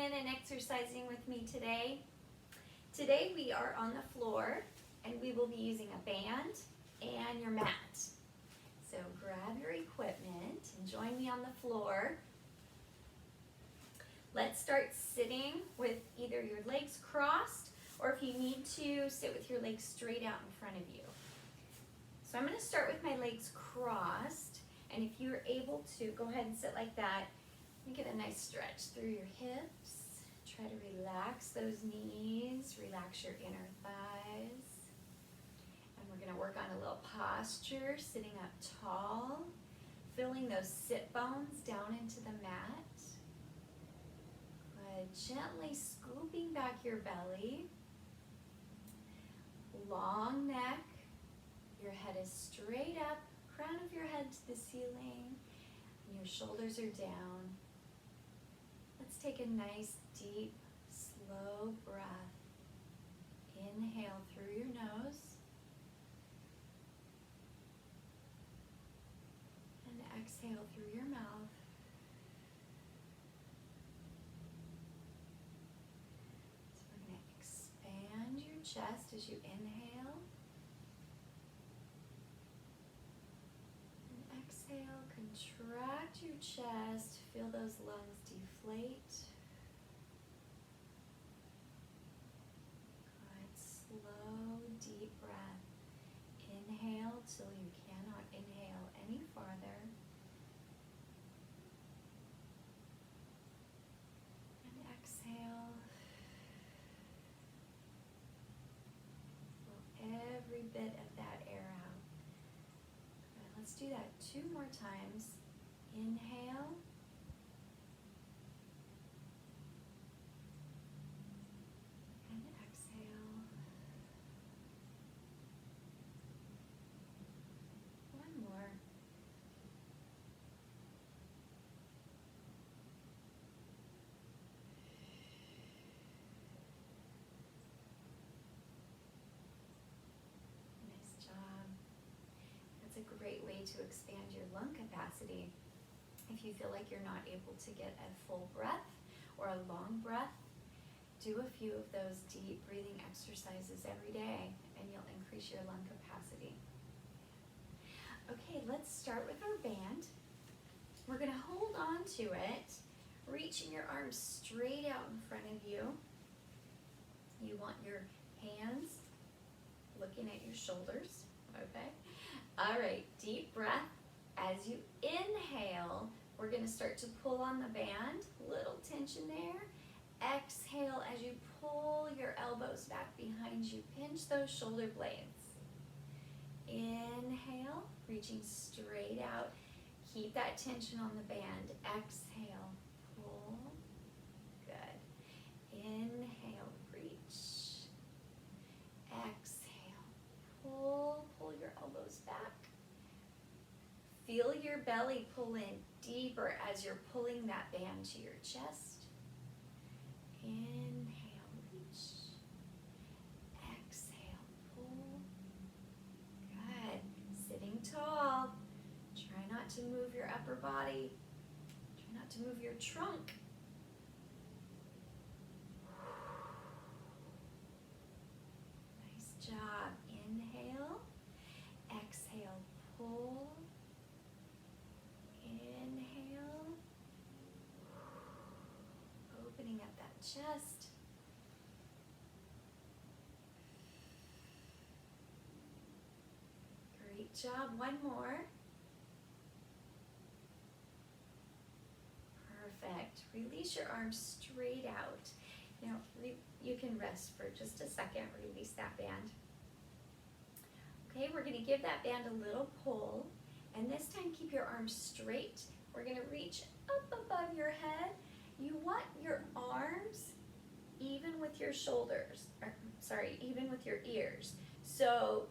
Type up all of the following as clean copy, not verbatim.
in and exercising with me today. Today we are on the floor and we will be using a band and your mat. So grab your equipment and join me on the floor. Let's start sitting with either your legs crossed, or if you need to, sit with your legs straight out in front of you. So I'm going to start with my legs crossed, and if you're able to, go ahead and sit like that. You get a nice stretch through your hips. Try to relax those knees, relax your inner thighs. And we're going to work on a little posture, sitting up tall, filling those sit bones down into the mat. Gently scooping back your belly. Long neck. Your head is straight up, crown of your head to the ceiling, and your shoulders are down. Let's take a nice, deep, slow breath. Inhale through your nose. And exhale through your mouth. So we're going to expand your chest as you inhale. Exhale, contract your chest, feel those lungs deflate. Good, slow, deep breath. Inhale till you cannot inhale any farther. And exhale. Blow every bit of that air out. Let's do that 2 more times. Inhale. And exhale. 1 more. Nice job. That's a great way to expand your lung capacity. If you feel like you're not able to get a full breath or a long breath, do a few of those deep breathing exercises every day and you'll increase your lung capacity. Okay, let's start with our band. We're going to hold on to it, reaching your arms straight out in front of you. You want your hands looking at your shoulders, okay? All right, deep breath. As you inhale, we're going to start to pull on the band. Little tension there. Exhale as you pull your elbows back behind you. Pinch those shoulder blades. Inhale, reaching straight out. Keep that tension on the band. Exhale, pull. Good. Inhale, reach. Exhale, pull. Pull your elbows back. Feel your belly pull in deeper as you're pulling that band to your chest. Inhale, reach. Exhale, pull. Good. Sitting tall. Try not to move your upper body. Try not to move your trunk. Nice job. Inhale. Exhale, pull. Inhale. Opening up that chest. Great job. 1 more. Perfect. Release your arms straight out. Now, you can rest for just a second. Release that band. Okay, we're going to give that band a little pull. And this time, keep your arms straight. We're going to reach up above your head. You want your arms even with your shoulders, even with your ears. So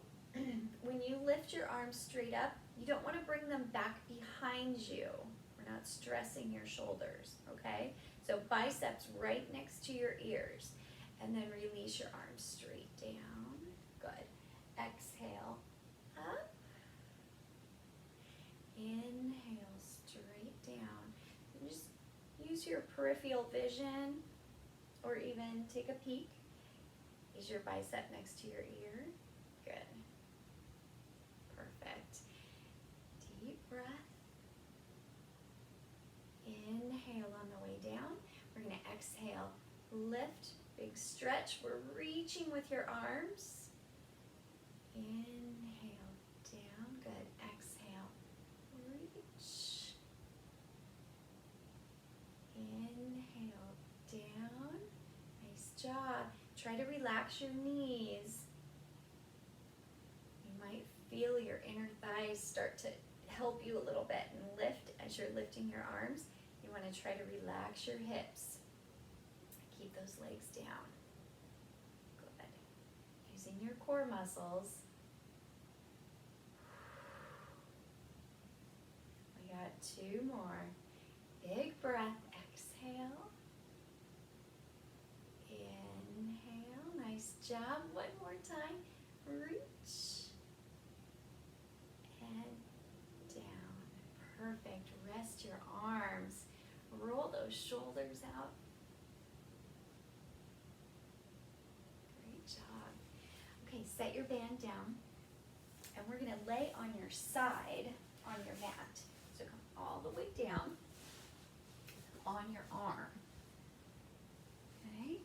when you lift your arms straight up, you don't want to bring them back behind you. We're not stressing your shoulders, okay? So biceps right next to your ears. And then release your arms straight down. Good. Exhale, up. Inhale, straight down. And just use your peripheral vision or even take a peek. Is your bicep next to your ear? Good. Perfect. Deep breath. Inhale on the way down. We're going to exhale. Lift, big stretch. We're reaching with your arms. Inhale, down. Good. Exhale. Reach. Inhale, down. Nice job. Try to relax your knees. You might feel your inner thighs start to help you a little bit and lift as you're lifting your arms. You want to try to relax your hips. Keep those legs down. Good. Using your core muscles. We got 2 more. Big breath. Exhale. Inhale. Nice job. One more time. Reach. And down. Perfect. Rest your arms. Roll those shoulders out. Great job. Okay, set your band down. And we're going to lay on your side on your mat. So come all the way down on your arm. Okay?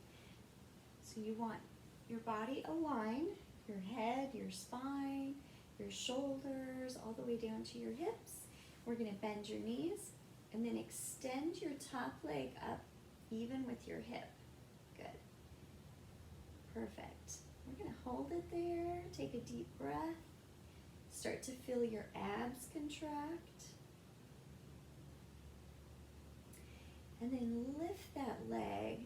So you want your body aligned, your head, your spine, your shoulders, all the way down to your hips. We're going to bend your knees and then extend your top leg up even with your hip. Good. Perfect. We're going to hold it there. Take a deep breath. Start to feel your abs contract. And then lift that leg.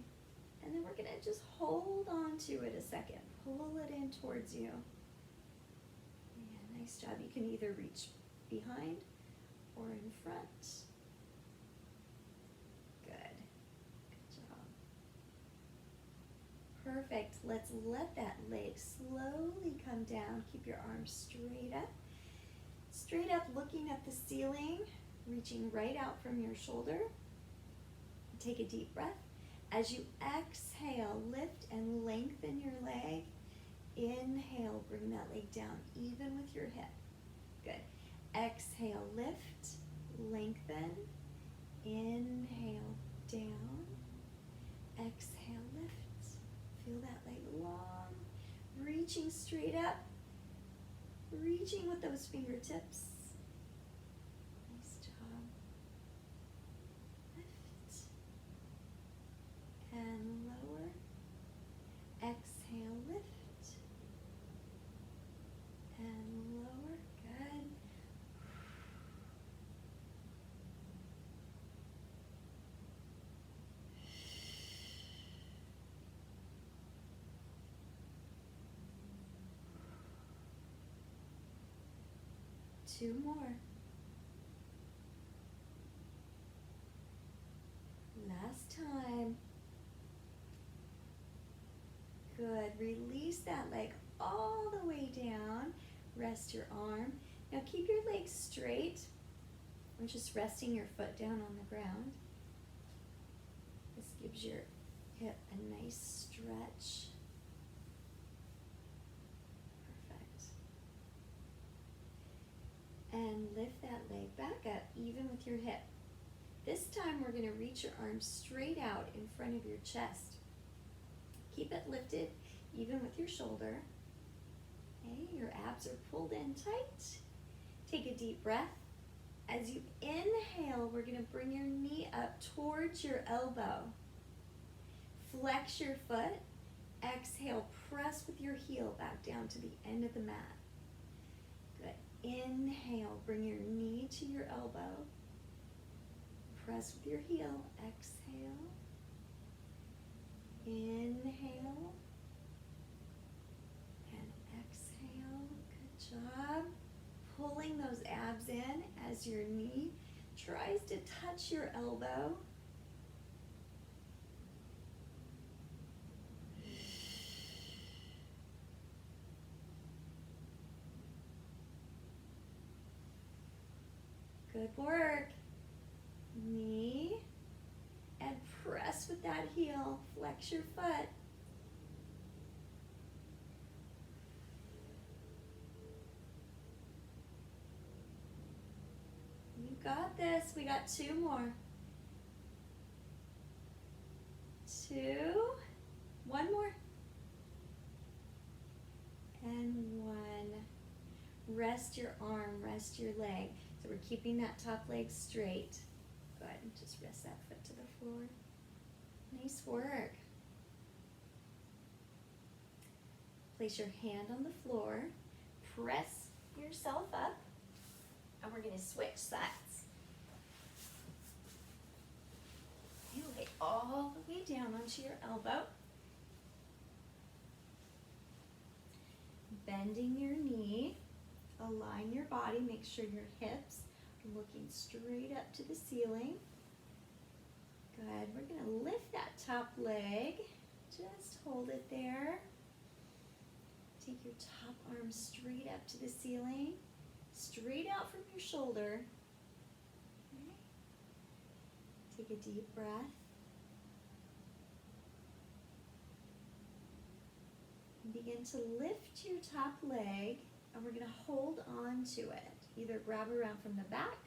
And then we're going to just hold on to it a second. Pull it in towards you. Yeah, nice job. You can either reach behind or in front. Good. Good job. Perfect. Let's let that leg slowly come down. Keep your arms straight up. Straight up, looking at the ceiling, reaching right out from your shoulder. Take a deep breath. As you exhale, lift and lengthen your leg. Inhale, bring that leg down even with your hip. Good. Exhale, lift, lengthen. Inhale, down. Exhale, lift. Feel that leg long. Reaching straight up. Reaching with those fingertips. Nice job. Lift. And lower. Exhale, lift. And lower. Good. Two more. Last time. Good. Release that leg all the way down. Rest your arm. Now keep your legs straight. We're just resting your foot down on the ground. This gives your hip a nice stretch. Perfect. And lift that leg back up even with your hip. This time we're going to reach your arms straight out in front of your chest. Keep it lifted even with your shoulder. Okay, your abs are pulled in tight. Take a deep breath. As you inhale, we're going to bring your knee up towards your elbow. Flex your foot. Exhale, press with your heel back down to the end of the mat. Good. Inhale, bring your knee to your elbow. Press with your heel. Exhale. Inhale. And exhale. Good job. Pulling those abs in as your knee tries to touch your elbow. Good work. Knee. And press with that heel, flex your foot. You got this. We got 2 more. 2. 1 more. And 1. Rest your arm, rest your leg. So we're keeping that top leg straight. Go ahead and just rest that foot to the floor. Nice work. Place your hand on the floor. Press yourself up. And we're going to switch sides. You lay all the way down onto your elbow. Bending your knee. Align your body. Make sure your hips are looking straight up to the ceiling. Good. We're going to lift that top leg. Just hold it there. Take your top arm straight up to the ceiling. Straight out from your shoulder. Okay. Take a deep breath. And begin to lift your top leg, and we're going to hold on to it. Either grab around from the back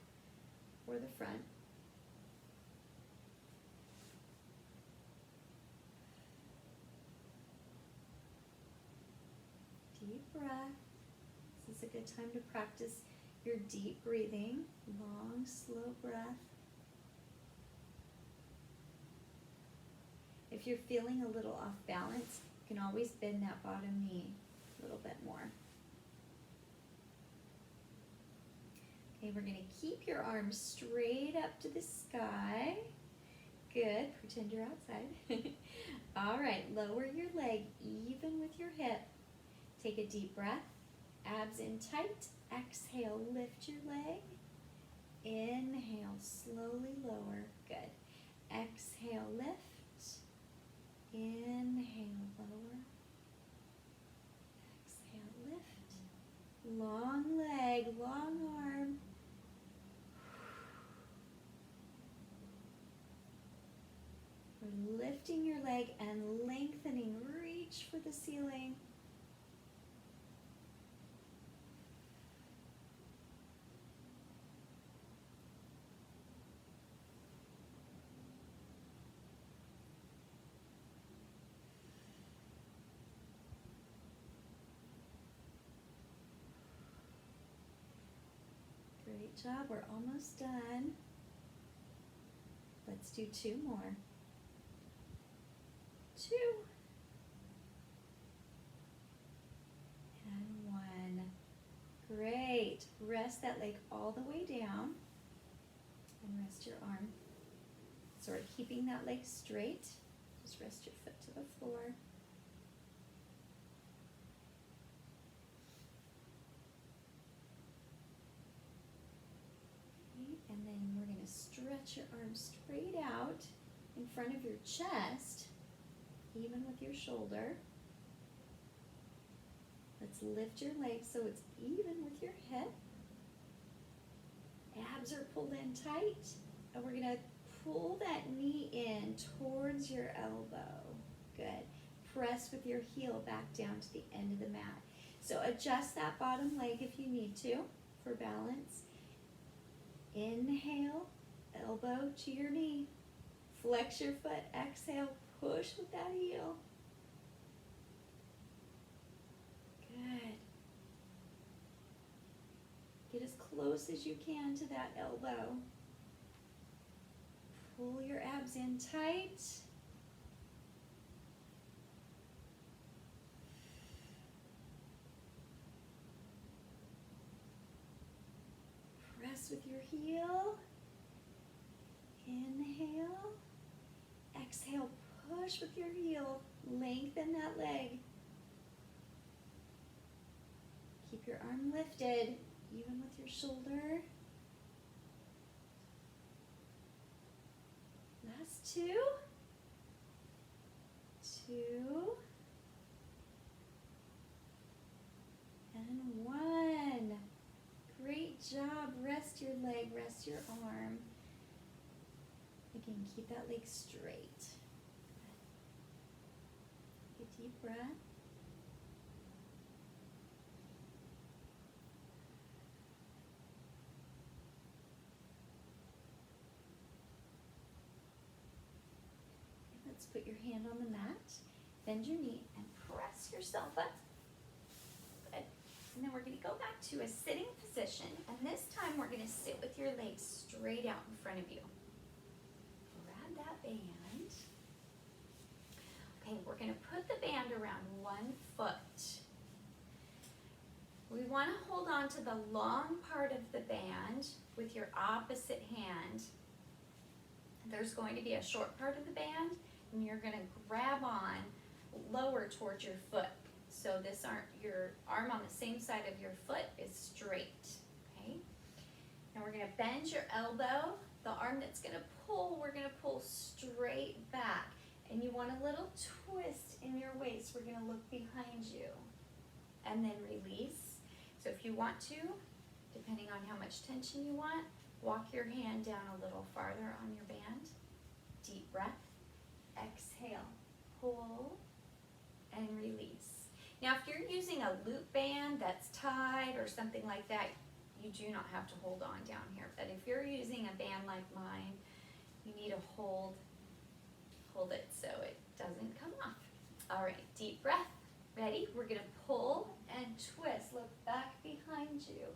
or the front. Deep breath. This is a good time to practice your deep breathing. Long, slow breath. If you're feeling a little off balance, you can always bend that bottom knee a little bit more. Okay, we're going to keep your arms straight up to the sky. Good. Pretend you're outside. All right, lower your leg even with your hip. Take a deep breath. Abs in tight. Exhale, lift your leg. Inhale, slowly lower. Good. Exhale, lift. Inhale, lower. Exhale, lift. Long leg, long arm. We're lifting your leg and lengthening. Reach for the ceiling. Great job. We're almost done. Let's do 2 more. 2. And 1. Great. Rest that leg all the way down. And rest your arm. So we're keeping that leg straight. Just rest your foot to the floor. And then we're going to stretch your arms straight out in front of your chest, even with your shoulder. Let's lift your legs so it's even with your hip. Abs are pulled in tight. And we're going to pull that knee in towards your elbow. Good. Press with your heel back down to the end of the mat. So adjust that bottom leg if you need to for balance. Inhale, elbow to your knee. Flex your foot. Exhale, push with that heel. Good. Get as close as you can to that elbow. Pull your abs in tight. Press with your heel. Inhale. Exhale, push with your heel. Lengthen that leg. Keep your arm lifted, even with your shoulder. Last 2. 2. And 1. Great job. Rest your leg, rest your arm. Again, keep that leg straight. Take a deep breath. Let's put your hand on the mat, bend your knee, and press yourself up. Good. And then we're going to go back to a sitting position, and this time we're going to sit with your legs straight out in front of you. Grab that band. Okay, we're going to put the band around one foot. We want to hold on to the long part of the band with your opposite hand. There's going to be a short part of the band, and you're going to grab on lower towards your foot. So your arm on the same side of your foot is straight, okay? Now we're going to bend your elbow. The arm that's going to pull, we're going to pull straight back. And you want a little twist in your waist. We're going to look behind you. And then release. So if you want to, depending on how much tension you want, walk your hand down a little farther on your band. Deep breath. Exhale. Pull and release. Now, if you're using a loop band that's tied or something like that, you do not have to hold on down here. But if you're using a band like mine, you need to hold it so it doesn't come off. All right, deep breath. Ready? We're going to pull and twist. Look back behind you.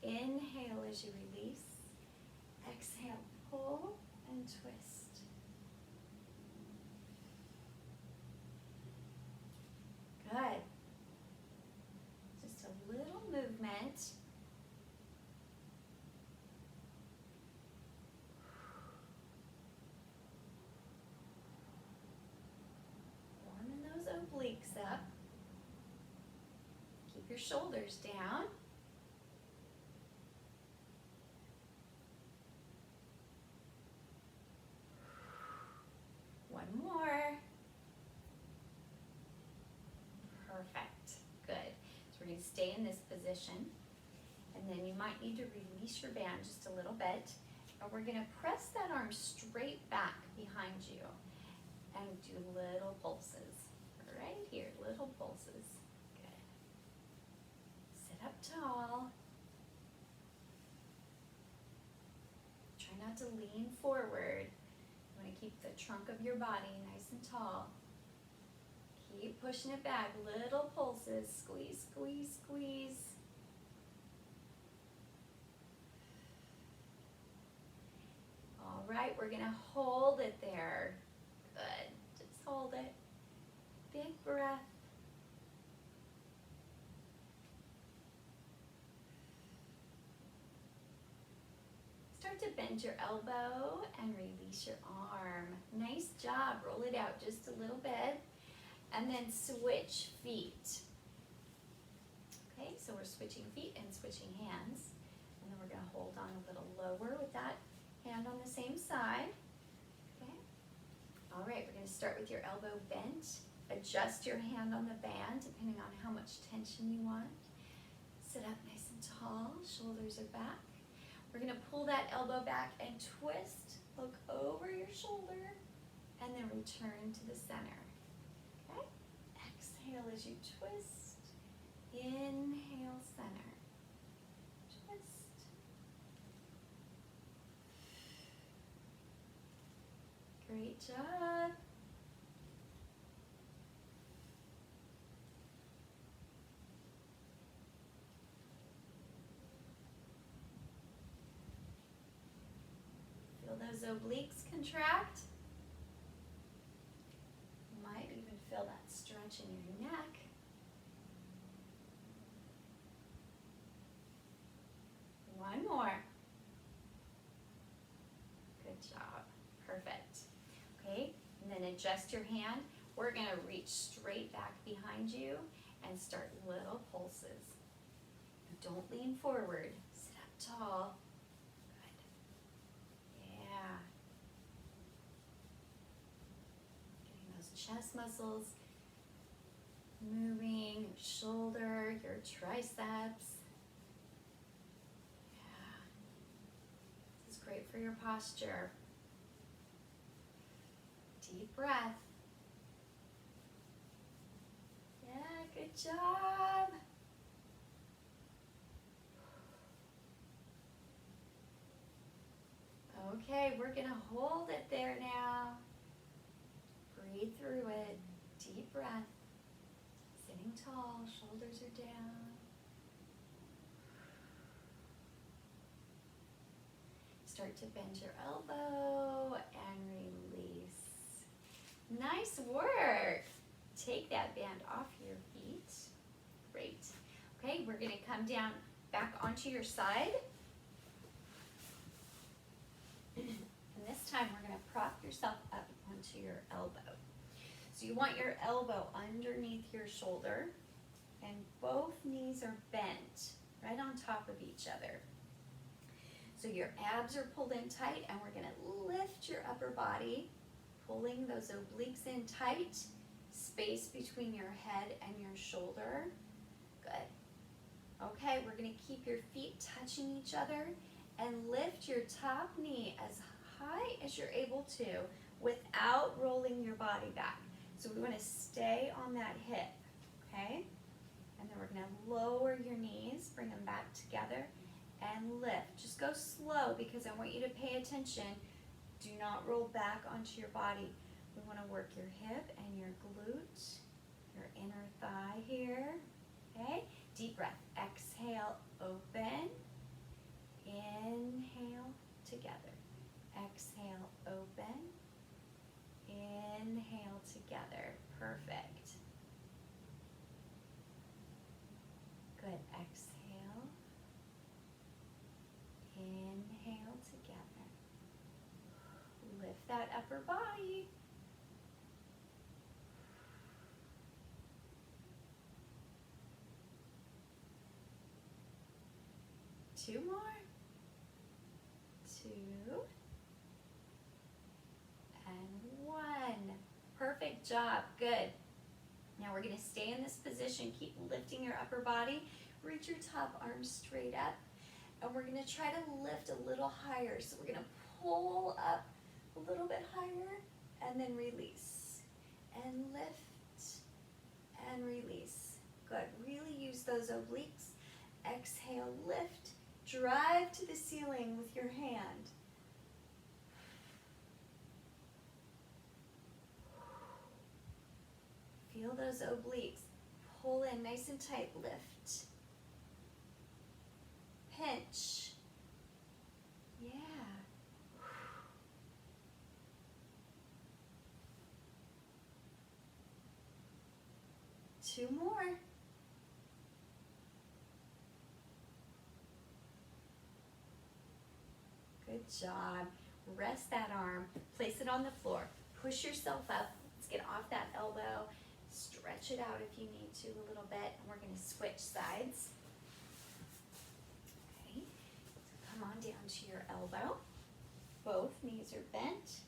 Inhale as you release. Exhale, pull and twist. Good. Just a little movement. Warming those obliques up. Keep your shoulders down. One more. Perfect. Good. So we're going to stay in this position. And then you might need to release your band just a little bit. And we're going to press that arm straight back behind you and do little pulses. Right here, little pulses. Good. Sit up tall. Try not to lean forward. You want to keep the trunk of your body nice and tall. Keep pushing it back. Little pulses. Squeeze, squeeze, squeeze. All right, we're going to hold it there. Good. Just hold it. Big breath. Start to bend your elbow and release your arm. Nice job. Roll it out just a little bit. And then switch feet. Okay, so we're switching feet and switching hands. And then we're going to hold on a little lower with that hand on the same side. Okay. All right, we're going to start with your elbow bent. Adjust your hand on the band depending on how much tension you want. Sit up nice and tall. Shoulders are back. We're going to pull that elbow back and twist. Look over your shoulder and then return to the center. Okay? Exhale as you twist. Inhale, center. Twist. Great job. Feel those obliques contract. You might even feel that stretch in your neck. One more. Good job. Perfect. Okay, and then adjust your hand. We're going to reach straight back behind you and start little pulses. Don't lean forward. Sit up tall. Chest muscles moving, your shoulder, your triceps. Yeah. This is great for your posture. Deep breath. Yeah, good job. Okay, we're gonna hold it there now. Breathe through it. Deep breath. Sitting tall, shoulders are down. Start to bend your elbow and release. Nice work. Take that band off your feet. Great. Okay, we're gonna come down back onto your side. And this time we're gonna prop yourself up onto your elbow. So you want your elbow underneath your shoulder and both knees are bent right on top of each other. So your abs are pulled in tight and we're gonna lift your upper body, pulling those obliques in tight, space between your head and your shoulder. Good. Okay, we're gonna keep your feet touching each other and lift your top knee as high as you're able to without rolling your body back. So we want to stay on that hip, okay? And then we're going to lower your knees, bring them back together, and lift. Just go slow because I want you to pay attention. Do not roll back onto your body. We want to work your hip and your glute, your inner thigh here, okay? Deep breath. Exhale, open. Inhale, together. Exhale, open. Inhale together. Perfect. Good. Exhale. Inhale together. Lift that upper body. Two more. Two. And one. Perfect job. Good. Now we're going to stay in this position. Keep lifting your upper body. Reach your top arm straight up. And we're going to try to lift a little higher. So we're going to pull up a little bit higher and then release. And lift and release. Good. Really use those obliques. Exhale, lift. Drive to the ceiling with your hand. Feel those obliques. Pull in nice and tight. Lift. Pinch. Yeah. Two more. Good job. Rest that arm. Place it on the floor. Push yourself up. Let's get off that elbow. Stretch it out if you need to a little bit. And we're going to switch sides. Okay. So come on down to your elbow. Both knees are bent.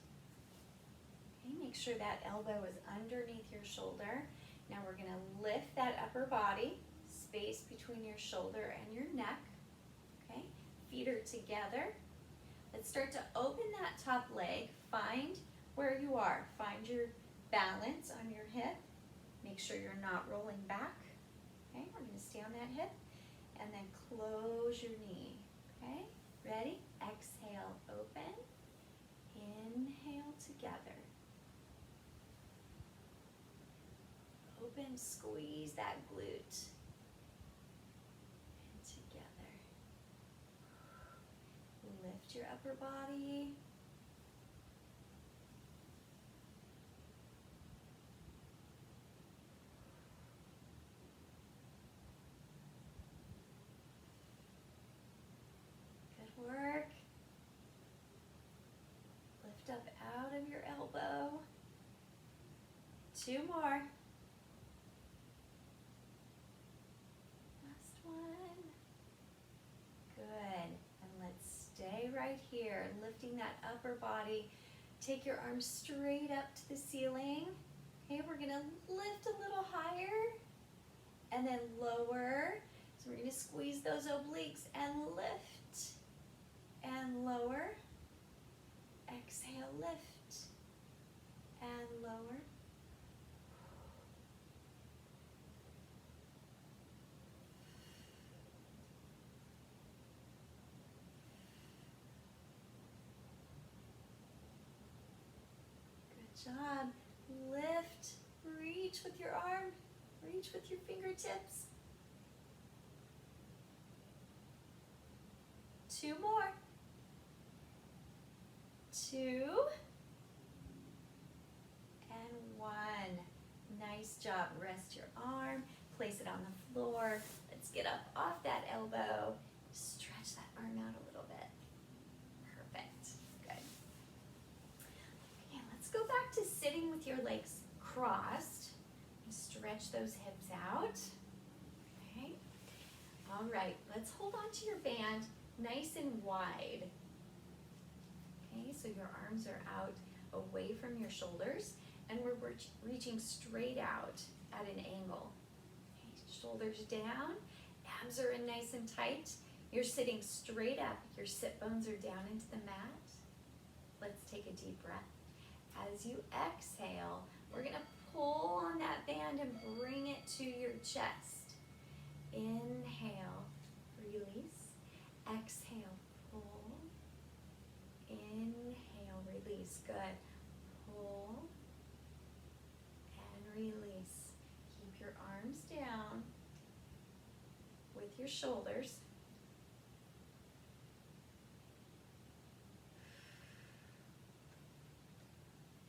Okay. Make sure that elbow is underneath your shoulder. Now we're going to lift that upper body. Space between your shoulder and your neck. Okay. Feet are together. Let's start to open that top leg. Find where you are. Find your balance on your hip. Make sure you're not rolling back. Okay, we're going to stay on that hip. And then close your knee. Okay, ready? Exhale, open. Inhale together. Open, squeeze that glute. And together. Lift your upper body. Good work. Lift up out of your elbow. Two more. Last one. Good. And let's stay right here, lifting that upper body. Take your arms straight up to the ceiling. Okay, we're going to lift a little higher and then lower. So we're going to squeeze those obliques and lift and lower. Exhale, lift and lower. Good job. Lift, reach with your arm, reach with your fingertips. 2 more. 2 and 1. Nice job. Rest your arm, place it on the floor. Let's get up off that elbow. Stretch that arm out a little bit. Perfect. Good. Okay, let's go back to sitting with your legs crossed. Stretch those hips out. Okay. All right, let's hold on to your band nice and wide. Okay, so your arms are out away from your shoulders, and we're reaching straight out at an angle. Okay, shoulders down, abs are in nice and tight. You're sitting straight up, your sit bones are down into the mat. Let's take a deep breath. As you exhale, we're gonna pull on that band and bring it to your chest. Inhale, release. Exhale, pull. Inhale, release. Good. Pull and release. Keep your arms down with your shoulders.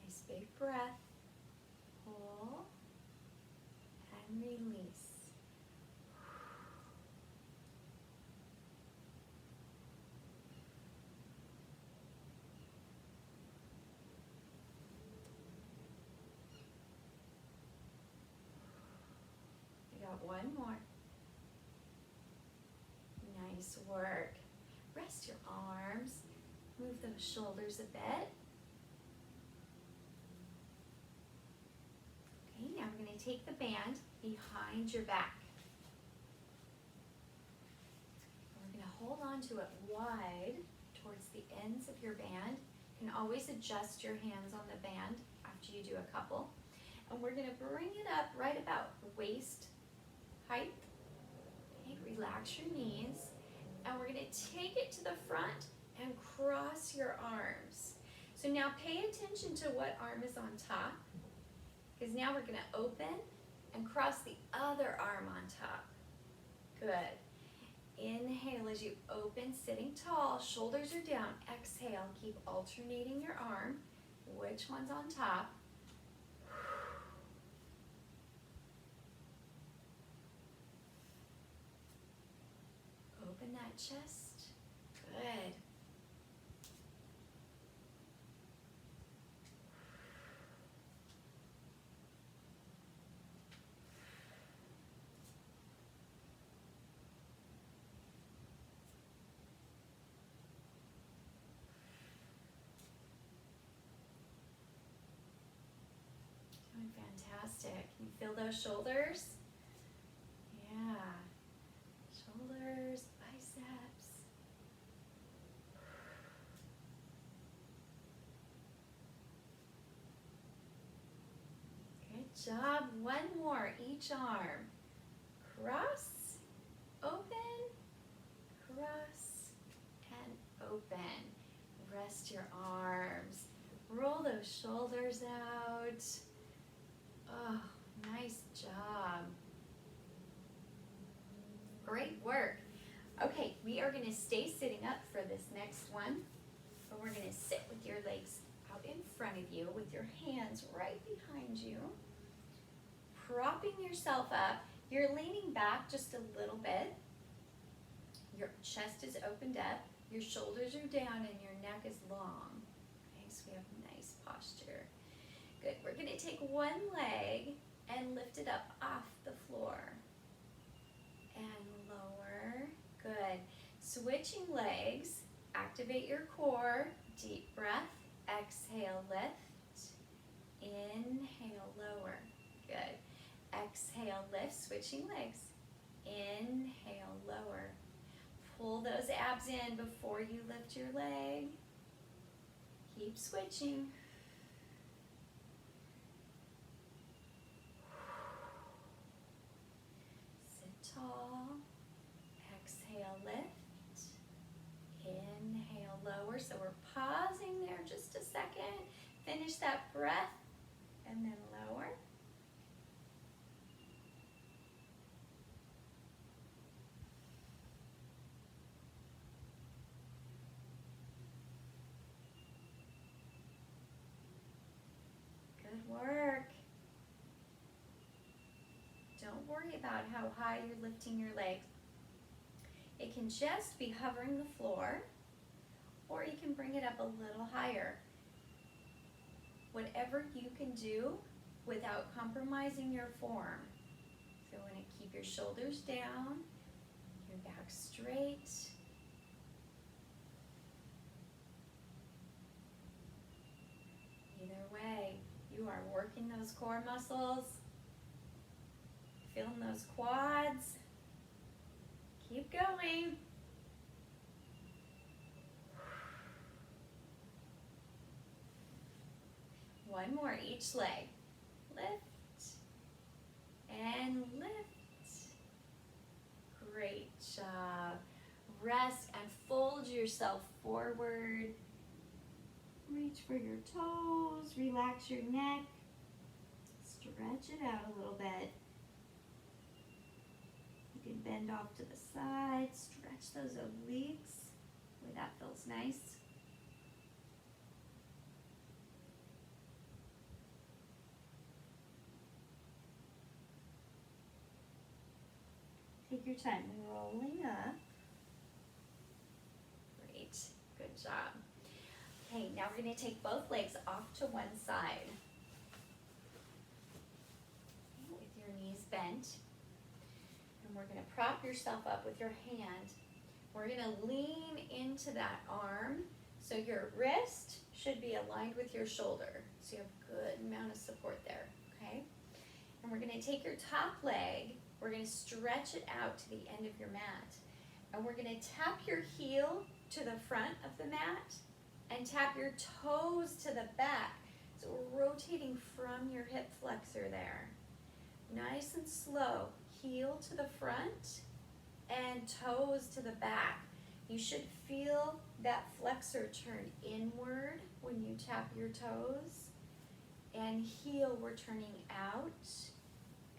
Nice big breath. Pull and release. We got 1 more. Nice work. Rest your arms. Move those shoulders a bit. Okay, now we're going to take the band behind your back. We're going to hold on to it wide towards the ends of your band. You can always adjust your hands on the band after you do a couple. And we're going to bring it up right about waist height. Okay, relax your knees. And we're going to take it to the front and cross your arms. So now pay attention to what arm is on top, because now we're going to open and cross the other arm on top. Good. Inhale as you open, sitting tall, shoulders are down. Exhale, keep alternating your arm. Which one's on top? Open that chest. Good. Doing fantastic. Can you feel those shoulders? Yeah. Shoulders, biceps. Good job. 1 more, each arm. Cross, open, cross, and open. Rest your arms. Roll those shoulders out. Oh, nice job. Great work. Okay, we are going to stay sitting up for this next one, but we're going to sit with your legs out in front of you with your hands right behind you, propping yourself up. You're leaning back just a little bit. Your chest is opened up, your shoulders are down, and your neck is long. Okay, so we have a nice posture. Good. We're going to take one leg and lift it up off the floor. And lower. Good. Switching legs. Activate your core. Deep breath. Exhale, lift. Inhale, lower. Good. Exhale, lift. Switching legs. Inhale, lower. Pull those abs in before you lift your leg. Keep switching. lower. So we're pausing there just a second. Finish that breath and then lower. Good work. Don't worry about how high you're lifting your legs. It can just be hovering the floor, or you can bring it up a little higher. Whatever you can do without compromising your form. So you want to keep your shoulders down, your back straight. Either way, you are working those core muscles, feeling those quads. Keep going. One more each leg. Lift and lift. Great job. Rest and fold yourself forward. Reach for your toes. Relax your neck. Stretch it out a little bit. You can bend off to the side. Stretch those obliques. Boy, that feels nice. Take your time, rolling up. Great, good job. Okay, now we're going to take both legs off to one side. With your knees bent. And we're going to prop yourself up with your hand. We're going to lean into that arm. So your wrist should be aligned with your shoulder. So you have a good amount of support there, okay? And we're going to take your top leg. We're going to stretch it out to the end of your mat. And we're going to tap your heel to the front of the mat and tap your toes to the back. So we're rotating from your hip flexor there. Nice and slow. Heel to the front and toes to the back. You should feel that flexor turn inward when you tap your toes. And heel, we're turning out.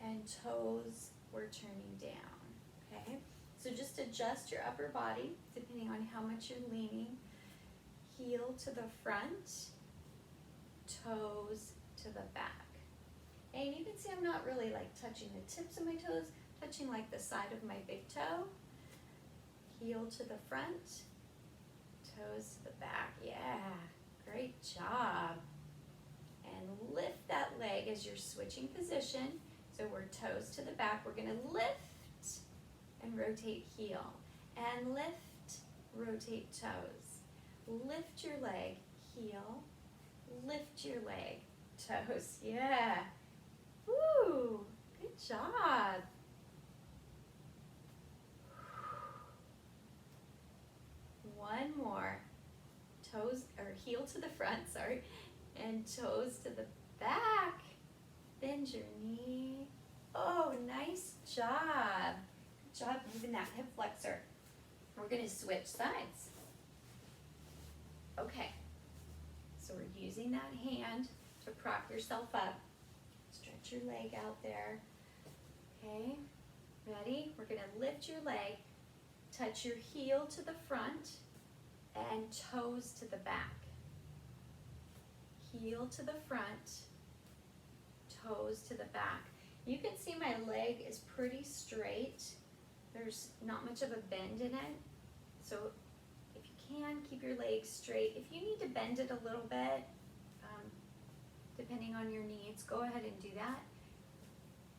And toes, we're turning down, okay? So just adjust your upper body depending on how much you're leaning. Heel to the front, toes to the back. And you can see I'm not really like touching the tips of my toes, touching like the side of my big toe. Heel to the front, toes to the back. Yeah, great job. And lift that leg as you're switching position. So we're toes to the back. We're going to lift and rotate heel. And lift, rotate toes. Lift your leg, heel. Lift your leg, toes. Yeah. Woo, good job. One more. Toes, or heel to the front, sorry. And toes to the back. Bend your knee. Oh, nice job. Good job moving that hip flexor. We're going to switch sides. Okay. So we're using that hand to prop yourself up. Stretch your leg out there. Okay. Ready? We're going to lift your leg, touch your heel to the front, and toes to the back. Heel to the front, toes to the back. You can see my leg is pretty straight. There's not much of a bend in it. So if you can, keep your leg straight. If you need to bend it a little bit, depending on your needs, go ahead and do that.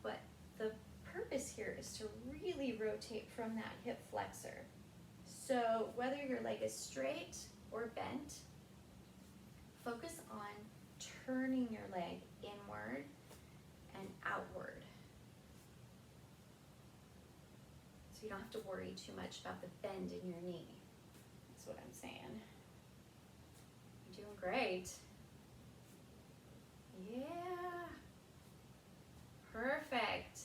But the purpose here is to really rotate from that hip flexor. So whether your leg is straight or bent, focus on turning your leg inward and outward. So you don't have to worry too much about the bend in your knee. That's what I'm saying. You're doing great. Yeah. Perfect.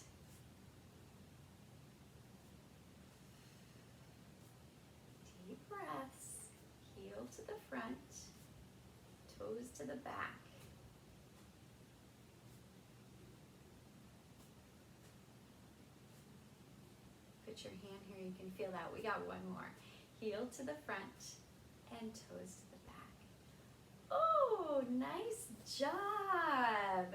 Deep breaths. Heel heel to the front, toes to the back. Put your hand here, you can feel that. We got one more. Heel to the front and toes to the back. Oh, nice job.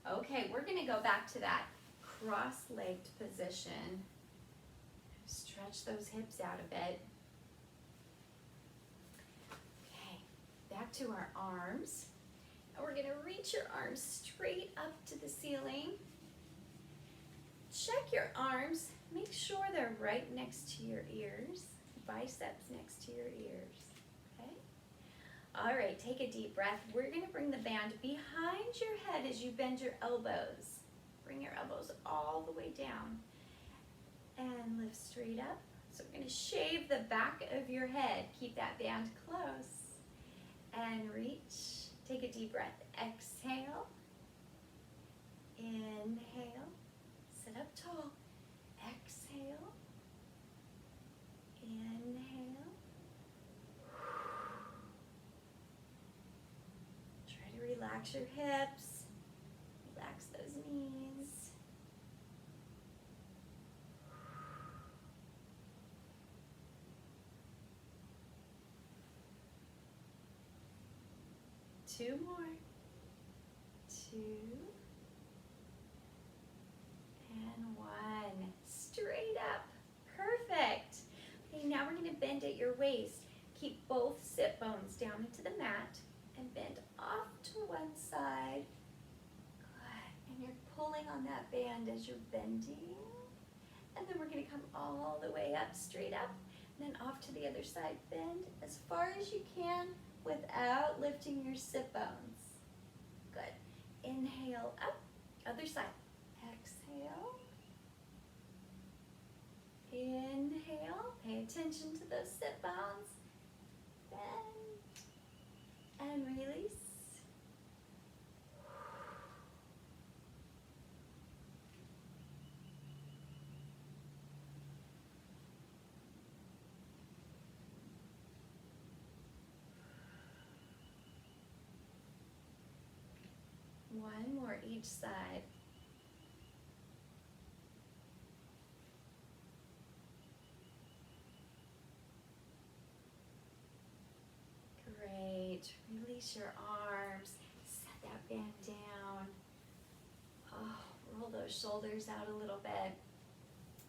Okay, we're gonna go back to that cross-legged position. Stretch those hips out a bit. Okay, back to our arms. And we're gonna reach your arms straight up to the ceiling. Check your arms. Make sure they're right next to your ears. Biceps next to your ears. Okay? All right, take a deep breath. We're gonna bring the band behind your head as you bend your elbows. Bring your elbows all the way down. And lift straight up. So we're gonna shave the back of your head. Keep that band close. And reach. Take a deep breath. Exhale. Inhale. Sit up tall. Exhale. Inhale. Try to relax your hips. Relax those knees. Two more. Two. And one. Straight up. Perfect. Okay, now we're going to bend at your waist. Keep both sit bones down into the mat and bend off to one side. Good. And you're pulling on that band as you're bending. And then we're going to come all the way up, straight up, and then off to the other side. Bend as far as you can without lifting your sit bones. Good. Inhale up, other side. Exhale. Inhale. Pay attention to those sit bones. Bend. And release. One more each side. Great. Release your arms. Set that band down. Oh, roll those shoulders out a little bit.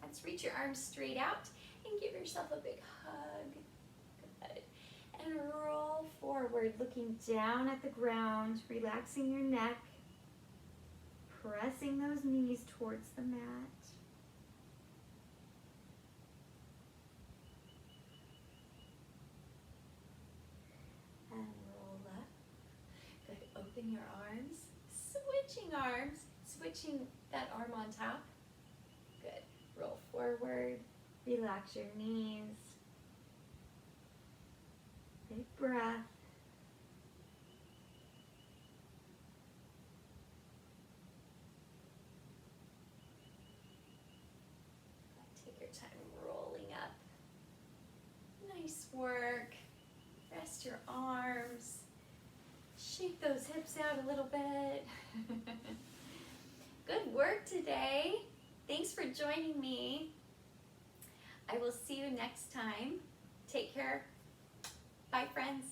Let's reach your arms straight out and give yourself a big hug. Good. And roll forward, looking down at the ground, relaxing your neck, pressing those knees towards the mat. And roll up. Good. Open your arms. Switching that arm on top. Good. Roll forward. Relax your knees. Big breath. Take your time rolling up. Nice work. Rest your arms. Shake those hips out a little bit. Good work today. Thanks for joining me. I will see you next time. Take care. Bye, friends.